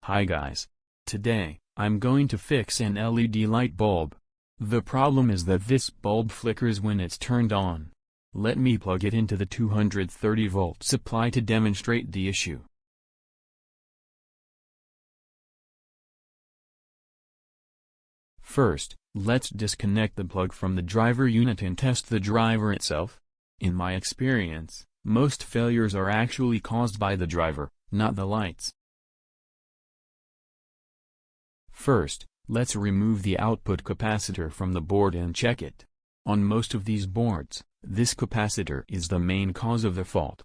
Hi guys. Today, I'm going to fix an LED light bulb. The problem is that this bulb flickers when it's turned on. Let me plug it into the 230-volt supply to demonstrate the issue. First, let's disconnect the plug from the driver unit and test the driver itself. In my experience, most failures are actually caused by the driver, not the lights. First, let's remove the output capacitor from the board and check it. On most of these boards, this capacitor is the main cause of the fault.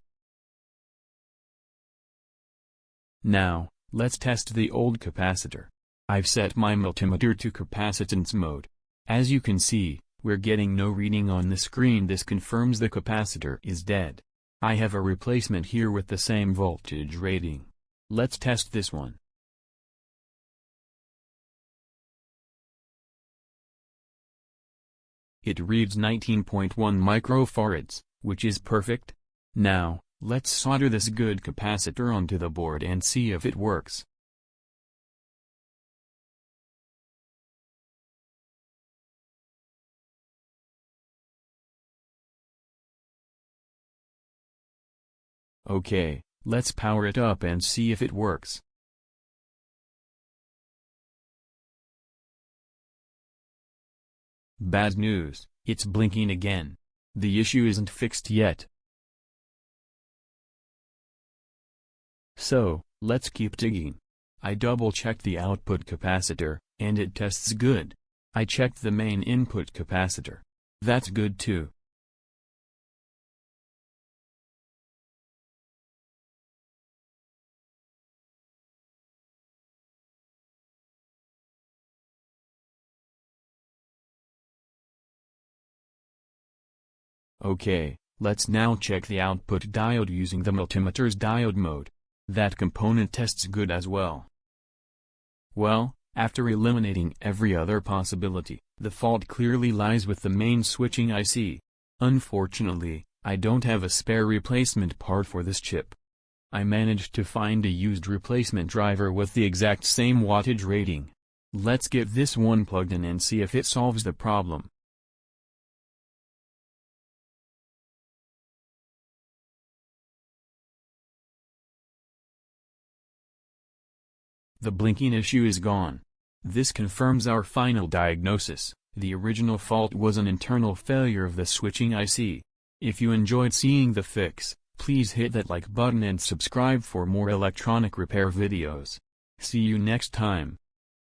Now, let's test the old capacitor. I've set my multimeter to capacitance mode. As you can see, we're getting no reading on the screen. This confirms the capacitor is dead. I have a replacement here with the same voltage rating. Let's test this one. It reads 19.1 microfarads, which is perfect. Now, let's solder this good capacitor onto the board and see if it works. Okay, let's power it up and see if it works. Bad news, it's blinking again. The issue isn't fixed yet. So, let's keep digging. I double-checked the output capacitor, and it tests good. I checked the main input capacitor. That's good too. Okay, let's now check the output diode using the multimeter's diode mode. That component tests good as well. Well, after eliminating every other possibility, the fault clearly lies with the main switching IC. Unfortunately, I don't have a spare replacement part for this chip. I managed to find a used replacement driver with the exact same wattage rating. Let's get this one plugged in and see if it solves the problem. The blinking issue is gone. This confirms our final diagnosis. The original fault was an internal failure of the switching IC. If you enjoyed seeing the fix, please hit that like button and subscribe for more electronic repair videos. See you next time.